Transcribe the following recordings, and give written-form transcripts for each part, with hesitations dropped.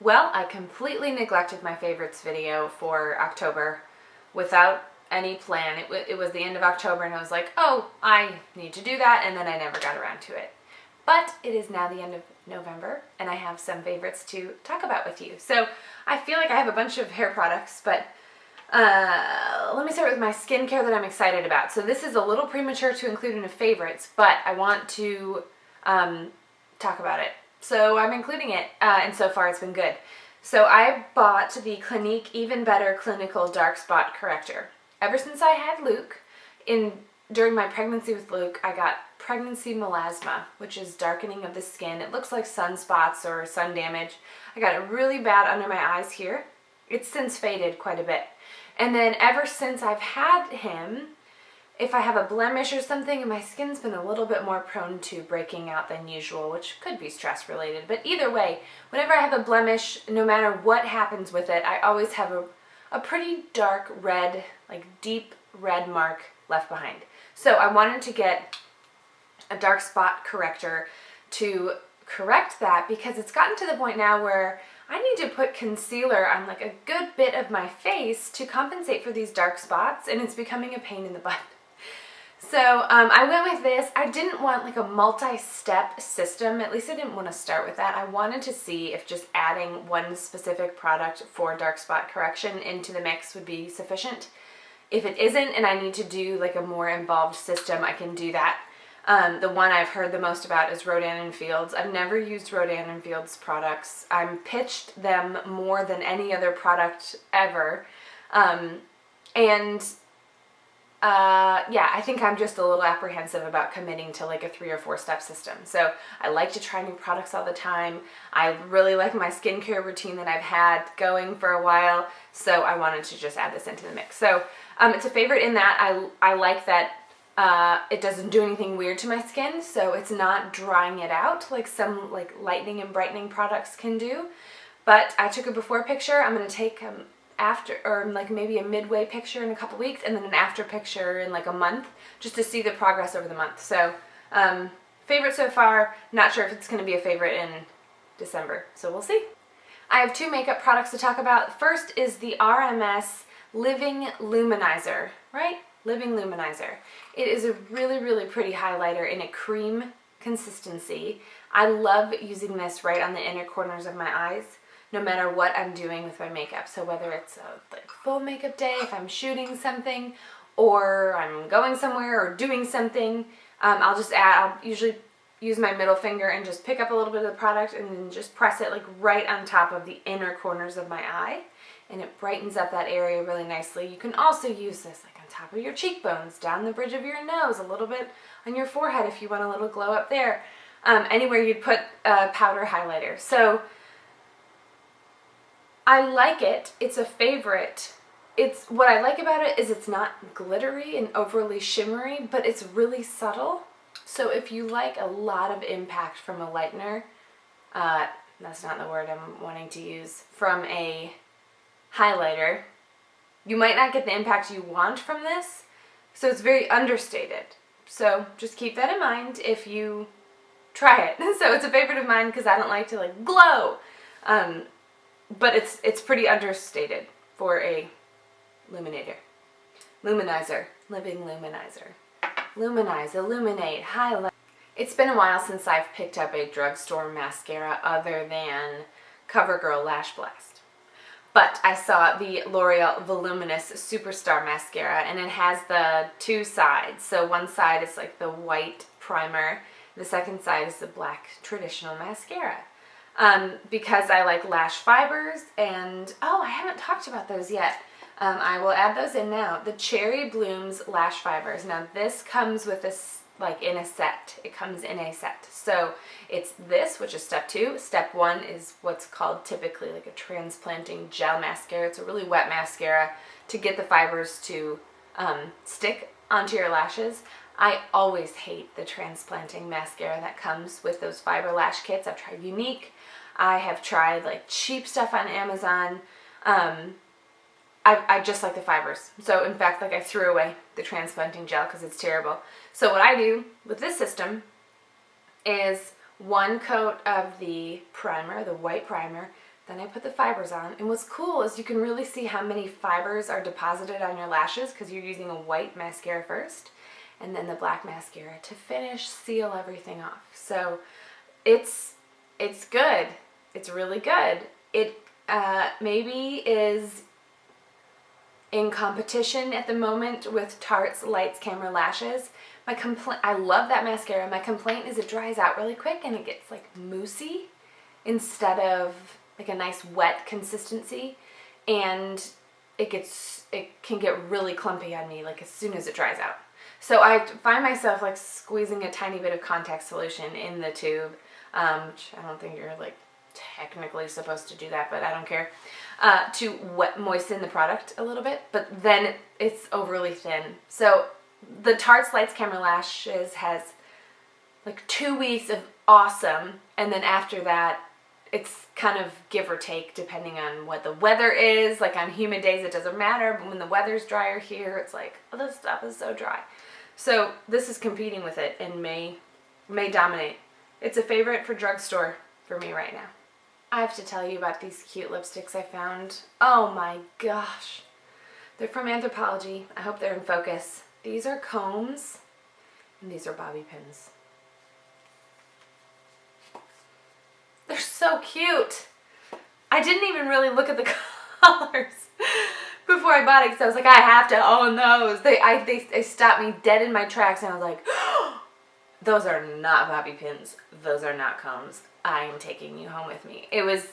Well, I completely neglected my favorites video for October without any plan. It was the end of October and I was like, oh, I need to do that, and then I never got around to it. But it is now the end of November and I have some favorites to talk about with you. So I feel like I have a bunch of hair products, but let me start with my skincare that I'm excited about. So this is a little premature to include in the favorites, but I want to talk about it. So I'm including it, and so far it's been good. So I bought the Clinique Even Better Clinical Dark Spot Corrector. Ever since I had Luke, during my pregnancy with Luke, I got pregnancy melasma, which is darkening of the skin. It looks like sunspots or sun damage. I got it really bad under my eyes here. It's since faded quite a bit. And then ever since I've had him, if I have a blemish or something, my skin's been a little bit more prone to breaking out than usual, which could be stress related. But either way, whenever I have a blemish, no matter what happens with it, I always have a pretty dark red, like deep red mark left behind. So I wanted to get a dark spot corrector to correct that, because it's gotten to the point now where I need to put concealer on like a good bit of my face to compensate for these dark spots, and it's becoming a pain in the butt. So I went with this. I didn't want like a multi-step system. At least I didn't want to start with that. I wanted to see if just adding one specific product for dark spot correction into the mix would be sufficient. If it isn't and I need to do like a more involved system, I can do that. The one I've heard the most about is Rodan & Fields. I've never used Rodan & Fields products. I'm pitched them more than any other product ever. Yeah, I think I'm just a little apprehensive about committing to like a 3 or 4 step system. So I like to try new products all the time. I really like my skincare routine that I've had going for a while, so I wanted to just add this into the mix. So it's a favorite in that I like that it doesn't do anything weird to my skin, so it's not drying it out like some like lightening and brightening products can do. But I took a before picture. I'm going to take after, or like maybe a midway picture in a couple weeks, and then an after picture in like a month, just to see the progress over the month. So favorite so far. Not sure if it's going to be a favorite in December, so we'll see. I have 2 makeup products to talk about. First is the RMS Living Luminizer, right? Living Luminizer. It is a really, really pretty highlighter in a cream consistency. I love using this right on the inner corners of my eyes, no matter what I'm doing with my makeup. So whether it's a like full makeup day, if I'm shooting something, or I'm going somewhere or doing something, I'll usually use my middle finger and just pick up a little bit of the product and then just press it like right on top of the inner corners of my eye, and it brightens up that area really nicely. You can also use this like on top of your cheekbones, down the bridge of your nose, a little bit on your forehead if you want a little glow up there, anywhere you'd put a powder highlighter. So I like it. It's a favorite. What I like about it is it's not glittery and overly shimmery, but it's really subtle. So if you like a lot of impact from a lightener, that's not the word I'm wanting to use, from a highlighter, you might not get the impact you want from this. So it's very understated. So just keep that in mind if you try it. So it's a favorite of mine because I don't like to like glow. But it's pretty understated for a luminizer. Living luminizer. Luminize, illuminate, highlight. It's been a while since I've picked up a drugstore mascara other than CoverGirl Lash Blast. But I saw the L'Oreal Voluminous Superstar Mascara, and it has the 2 sides. So one side is like the white primer, the second side is the black traditional mascara. Because I like lash fibers, and I haven't talked about those yet. I will add those in now. The Cherry Blooms Lash Fibers. Now this comes with this like in a set. It comes in a set. So it's this, which is step 2. Step 1 is what's called typically like a transplanting gel mascara. It's a really wet mascara to get the fibers to stick onto your lashes. I always hate the transplanting mascara that comes with those fiber lash kits. I've tried Unique. I have tried like cheap stuff on Amazon. I just like the fibers. So in fact, like I threw away the transplanting gel because it's terrible. So what I do with this system is 1 coat of the primer, the white primer, Then I put the fibers on, and what's cool is you can really see how many fibers are deposited on your lashes because you're using a white mascara first, and then the black mascara to finish, seal everything off. So it's good. It's really good. It maybe is in competition at the moment with Tarte's Lights Camera Lashes. I love that mascara. My complaint is it dries out really quick and it gets like moussey instead of like a nice wet consistency, and it can get really clumpy on me like as soon as it dries out. So I find myself like squeezing a tiny bit of contact solution in the tube, which I don't think you're like technically supposed to do that, but I don't care, to moisten the product a little bit, but then it's overly thin. So the Tarte's Lights Camera Lashes has like 2 weeks of awesome, and then after that it's kind of give or take depending on what the weather is. Like on humid days it doesn't matter, but when the weather's drier here, it's like, oh, this stuff is so dry. So this is competing with it and may dominate. It's a favorite for drugstore for me right now. I have to tell you about these cute lipsticks I found. Oh my gosh. They're from Anthropologie. I hope they're in focus. These are combs and these are bobby pins. They're so cute. I didn't even really look at the colors before I bought it because I was like, I have to own those. They stopped me dead in my tracks, and I was like, oh, those are not bobby pins. Those are not combs. I am taking you home with me. It was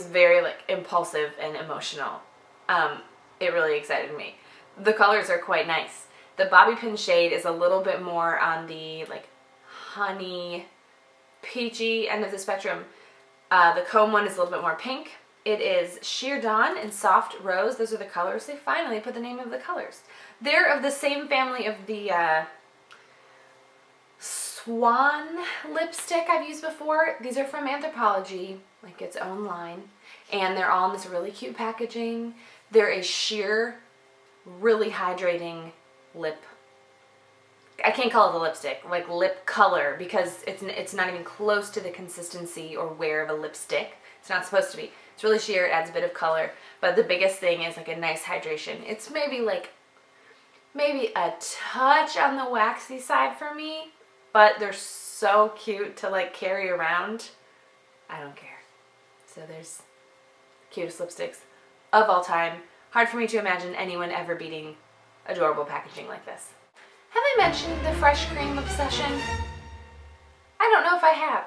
very like impulsive and emotional. It really excited me. The colors are quite nice. The bobby pin shade is a little bit more on the like honey peachy end of the spectrum. The comb one is a little bit more pink. It is Sheer Dawn and Soft Rose. Those are the colors. They finally put the name of the colors. They're of the same family of the Swan lipstick I've used before. These are from Anthropologie, like its own line, and they're all in this really cute packaging. They're a sheer, really hydrating lip. I can't call it a lipstick, like lip color, because it's not even close to the consistency or wear of a lipstick. It's not supposed to be. It's really sheer, it adds a bit of color, but the biggest thing is like a nice hydration. It's maybe a touch on the waxy side for me, but they're so cute to like carry around. I don't care. So there's the cutest lipsticks of all time. Hard for me to imagine anyone ever beating adorable packaging like this. Have I mentioned the fresh cream obsession? I don't know if I have.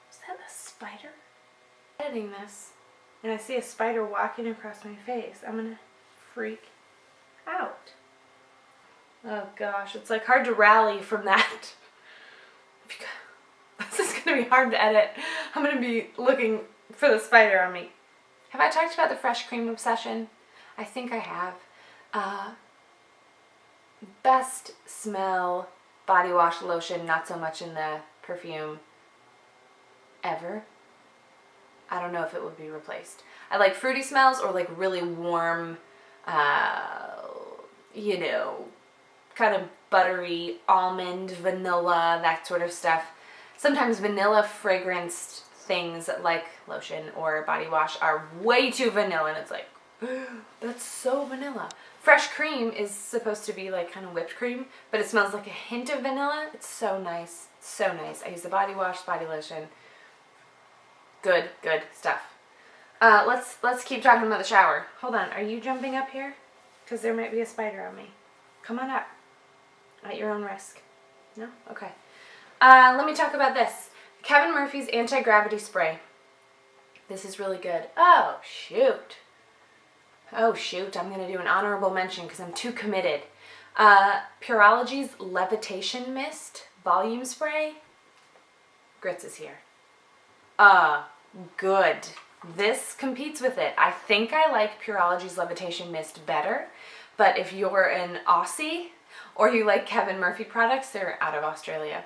Is that a spider? I'm editing this and I see a spider walking across my face. I'm gonna freak out. Oh gosh, it's like hard to rally from that. This is gonna be hard to edit. I'm gonna be looking for the spider on me. Have I talked about the fresh cream obsession? I think I have. Best smell body wash lotion, not so much in the perfume, ever. I don't know if it would be replaced. I like fruity smells or like really warm, you know, kind of buttery almond, vanilla, that sort of stuff. Sometimes vanilla fragranced things like lotion or body wash are way too vanilla, and it's like, that's so vanilla. Fresh cream is supposed to be like kind of whipped cream, but it smells like a hint of vanilla. It's so nice. So nice. I use the body wash, body lotion. Good stuff. Let's keep talking about the shower. Hold on. Are you jumping up here? Because there might be a spider on me. Come on up. At your own risk. No? Okay. Let me talk about this. Kevin Murphy's anti-gravity spray. This is really good. Oh, shoot. Oh, shoot. I'm going to do an honorable mention because I'm too committed. Pureologie's Levitation Mist Volume Spray. Grits is here. Good. This competes with it. I think I like Pureologie's Levitation Mist better, but if you're an Aussie or you like Kevin Murphy products, they're out of Australia.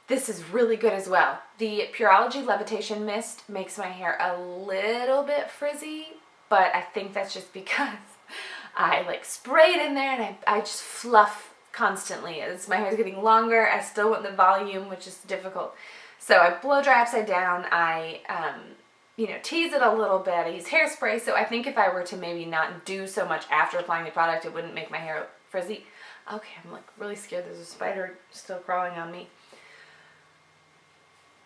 This is really good as well. The Pureologie Levitation Mist makes my hair a little bit frizzy, but I think that's just because I like spray it in there and I just fluff constantly. As my hair's getting longer, I still want the volume, which is difficult. So I blow dry upside down. I, you know, tease it a little bit. I use hairspray. So I think if I were to maybe not do so much after applying the product, it wouldn't make my hair frizzy. Okay, I'm like really scared. There's a spider still crawling on me.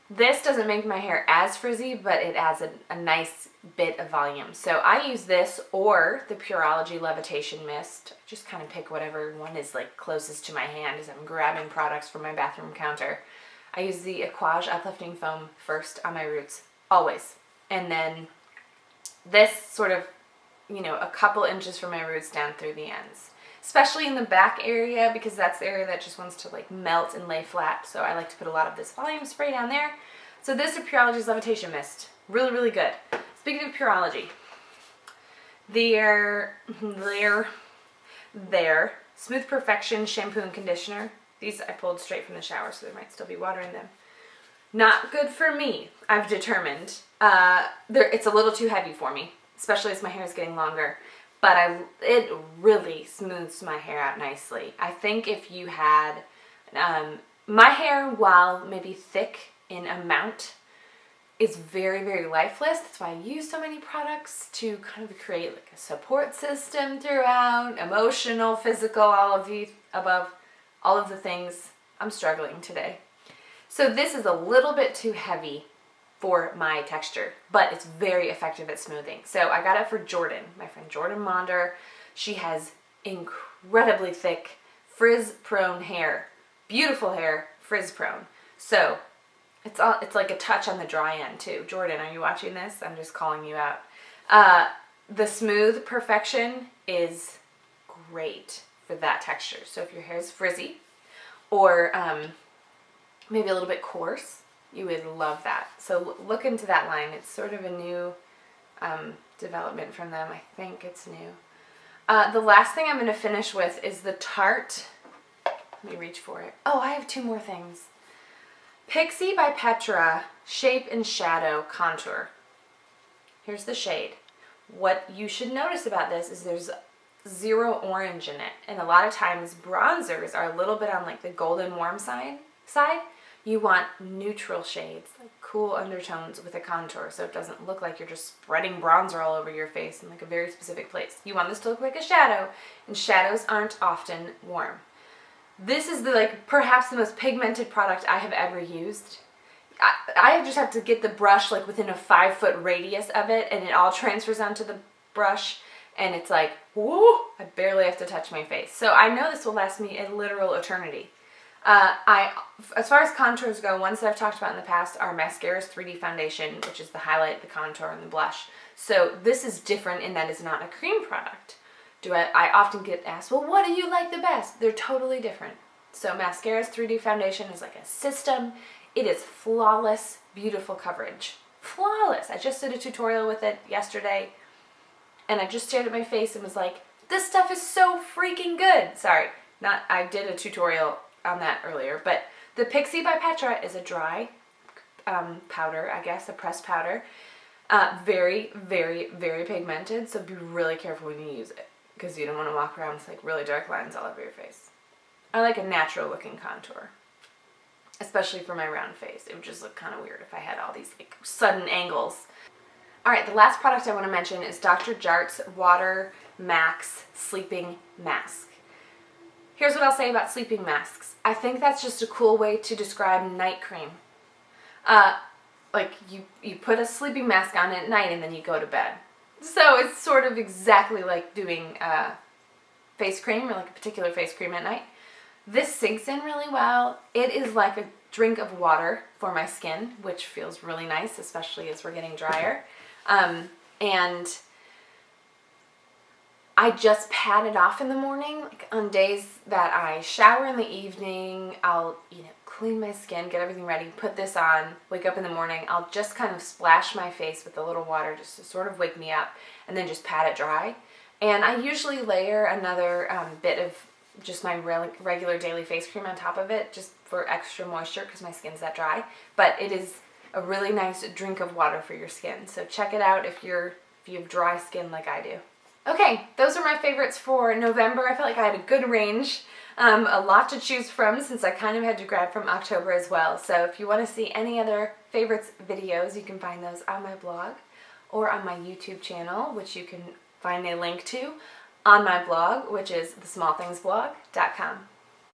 This doesn't make my hair as frizzy, but it adds a nice bit of volume. So I use this or the Anthropologie Levitation Mist. Just kind of pick whatever one is like closest to my hand as I'm grabbing products from my bathroom counter. I use the Aquage Uplifting Foam first on my roots, always. And then this sort of, you know, a couple inches from my roots down through the ends. Especially in the back area, because that's the area that just wants to like melt and lay flat. So I like to put a lot of this volume spray down there. So this is Anthropologie's Levitation Mist. Really, really good. Speaking of Anthropologie, their Smooth Perfection Shampoo and Conditioner. These I pulled straight from the shower, so there might still be water in them. Not good for me, I've determined. It's a little too heavy for me, especially as my hair is getting longer. But it really smooths my hair out nicely. I think if you had, my hair, while maybe thick in amount, is very, very lifeless. That's why I use so many products to kind of create like a support system throughout, emotional, physical, all of the above, all of the things. I'm struggling today. So this is a little bit too heavy for my texture, but it's very effective at smoothing. So I got it for Jordan, my friend Jordan Monder. She has incredibly thick, frizz-prone hair. Beautiful hair, frizz-prone. So it's like a touch on the dry end too. Jordan, are you watching this? I'm just calling you out. The Smooth Perfection is great for that texture. So if your hair is frizzy or maybe a little bit coarse, you would love that. So look into that line. It's sort of a new development from them. I think it's new. The last thing I'm going to finish with is the Tarte. Let me reach for it. Oh, I have two more things. Pixie by Petra Shape and Shadow Contour. Here's the shade. What you should notice about this is there's zero orange in it. And a lot of times bronzers are a little bit on like the golden warm side. You want neutral shades, like cool undertones with a contour, so it doesn't look like you're just spreading bronzer all over your face in like a very specific place. You want this to look like a shadow, and shadows aren't often warm. This is perhaps the most pigmented product I have ever used. I just have to get the brush like within a 5-foot radius of it, and it all transfers onto the brush, and it's like, whoo, I barely have to touch my face. So I know this will last me a literal eternity. As far as contours go, ones that I've talked about in the past are Mascara's 3D Foundation, which is the highlight, the contour, and the blush. So this is different in that it's not a cream product. I often get asked, well, what do you like the best? They're totally different. So Mascara's 3D Foundation is like a system. It is flawless, beautiful coverage. Flawless. I just did a tutorial with it yesterday, and I just stared at my face and was like, this stuff is so freaking good. Sorry, I did a tutorial on that earlier, but the Pixie by Petra is a dry powder, I guess, a pressed powder. Very, very, very pigmented, so be really careful when you use it, because you don't want to walk around with like really dark lines all over your face. I like a natural looking contour, especially for my round face. It would just look kind of weird if I had all these like sudden angles. Alright, the last product I want to mention is Dr. Jart's Water Max Sleeping Mask. Here's what I'll say about sleeping masks. I think that's just a cool way to describe night cream. Like you put a sleeping mask on at night and then you go to bed. So it's sort of exactly like doing face cream or like a particular face cream at night. This sinks in really well. It is like a drink of water for my skin, which feels really nice, especially as we're getting drier. And I just pat it off in the morning. Like on days that I shower in the evening, I'll, clean my skin, get everything ready, put this on, wake up in the morning. I'll just kind of splash my face with a little water just to sort of wake me up, and then just pat it dry. And I usually layer another bit of just my regular daily face cream on top of it, just for extra moisture because my skin's that dry. But it is a really nice drink of water for your skin. So check it out if you have dry skin like I do. Okay, those are my favorites for November. I felt like I had a good range. A lot to choose from since I kind of had to grab from October as well. So if you want to see any other favorites videos, you can find those on my blog or on my YouTube channel, which you can find a link to on my blog, which is thesmallthingsblog.com.